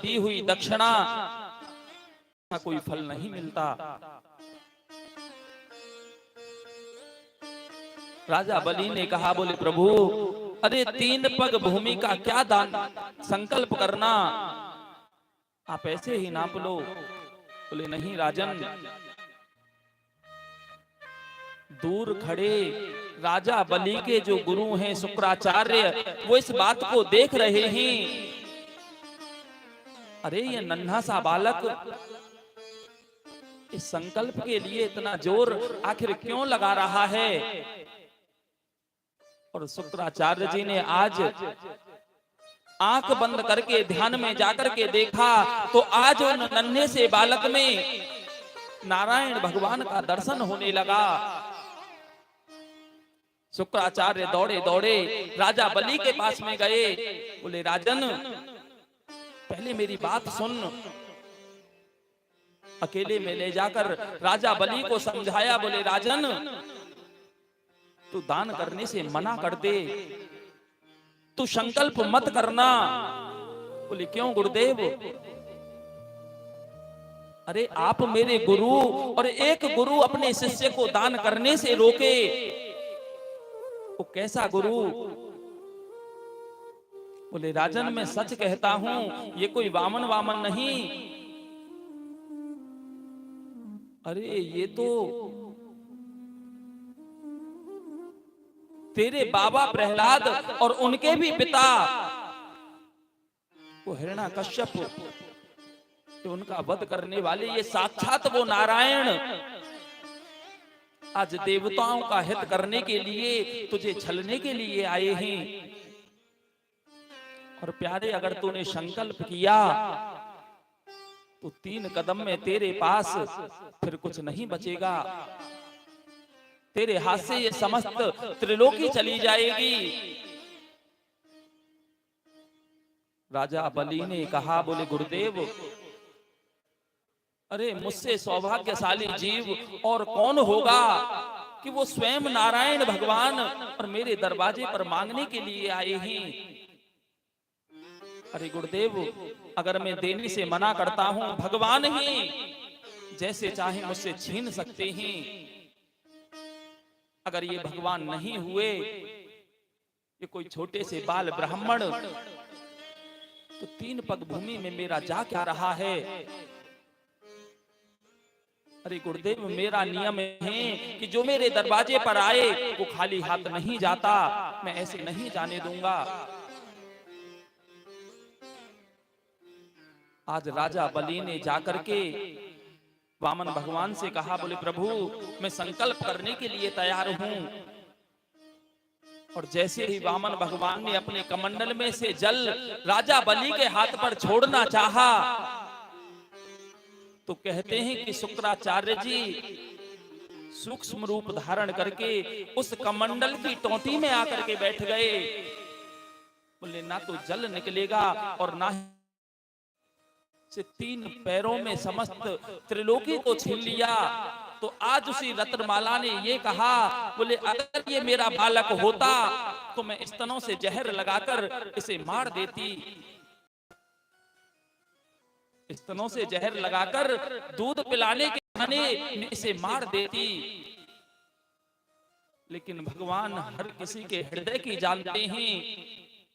दी हुई दक्षिणा का कोई फल नहीं मिलता। राजा बलि ने कहा, बोले प्रभु, अरे 3 पग भूमि का क्या दान संकल्प करना, आप ऐसे ही नाप लो। बोले नहीं राजन। दूर खड़े राजा बलि के जो गुरु हैं शुक्राचार्य, वो इस बात को देख रहे हैं। अरे ये नन्हा सा बालक इस संकल्प के लिए इतना जोर आखिर क्यों लगा रहा है। और शुक्राचार्य जी ने आज आंख बंद करके ध्यान में जाकर के देखा तो आज उन नन्हे से बालक में नारायण भगवान का दर्शन होने लगा। शुक्राचार्य दौड़े दौड़े राजा बलि के पास में गए। बोले राजन, पहले मेरी बात सुन। अकेले में ले जाकर राजा बलि को समझाया। बोले राजन, तू दान करने से मना कर दे, तू संकल्प मत करना। बोले क्यों गुरुदेव? अरे आप मेरे गुरु, और एक गुरु अपने शिष्य को दान करने से रोके, वो कैसा गुरु? बोले राजन, मैं सच कहता हूं, ये कोई वामन वामन नहीं। अरे ये तो तेरे बाबा प्रहलाद और उनके भी पिता वो हिरण्याकश्यप, तो उनका वध करने वाले ये साक्षात वो नारायण आज देवताओं का हित करने के लिए तुझे छलने के लिए आए हैं। और प्यारे, अगर तूने संकल्प किया तो 3 कदम में तेरे पास फिर कुछ नहीं बचेगा। तेरे हाथ से ये समस्त त्रिलोकी चली जाएगी। राजा बलि ने कहा, बोले गुरुदेव, अरे मुझसे सौभाग्यशाली जीव और कौन होगा कि वो स्वयं नारायण भगवान और मेरे दरवाजे पर मांगने के लिए आए हैं। अरे गुरुदेव, अगर मैं देने से मना करता हूं, भगवान ही जैसे चाहे मुझसे छीन सकते हैं। अगर ये भगवान नहीं हुए, ये कोई छोटे से बाल ब्राह्मण, तो 3 पग भूमि में मेरा जा क्या रहा है। अरे गुरुदेव, मेरा नियम है कि जो मेरे दरवाजे पर आए वो खाली हाथ नहीं जाता, मैं ऐसे नहीं जाने दूंगा। आज राजा बलि ने जाकर के वामन भगवान से कहा, बोले प्रभु, मैं संकल्प करने के लिए तैयार हूं। और जैसे ही वामन भगवान ने अपने कमंडल में से जल राजा बलि के हाथ पर छोड़ना चाहा, तो कहते हैं कि शुक्राचार्य जी सूक्ष्म रूप धारण करके उस कमंडल की टोंटी में आकर के बैठ गए। बोले ना तो जल निकलेगा और ना से 3 पैरों में समस्त त्रिलोकी को छीन लिया। तो आज उसी रत्नमाला ने ये कहा, बोले अगर ये मेरा बालक होता तो मैं स्तनों से जहर लगाकर इसे मार देती, स्तनों से जहर लगाकर दूध पिलाने के बहाने इसे मार देती। लेकिन भगवान हर किसी के हृदय की जानते हैं।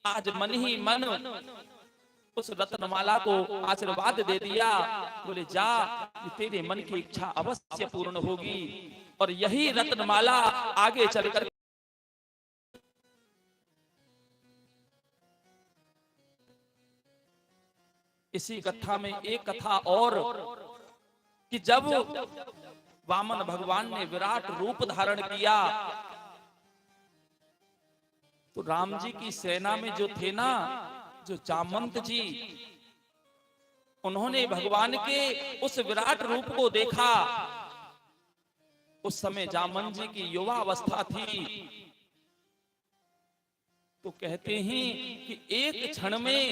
आज मन ही मन उस रत्नमाला को आशीर्वाद दे दिया। बोले जा, तेरे मन की इच्छा अवश्य पूर्ण होगी। और यही रत्नमाला आगे चलकर इसी कथा में एक कथा और, कि जब वामन भगवान ने विराट रूप धारण किया तो राम जी की सेना में जो थे ना, जो जामवंत जी, उन्होंने भगवान के उस विराट रूप को देखा। उस समय जामवंत जी की युवा अवस्था थी। तो कहते हैं कि एक क्षण में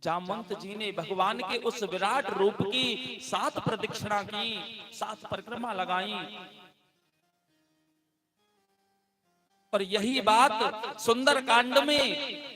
जामवंत जी ने भगवान के उस विराट रूप की 7 प्रदक्षिणा की, 7 परिक्रमा लगाई। और यही बात सुंदर कांड में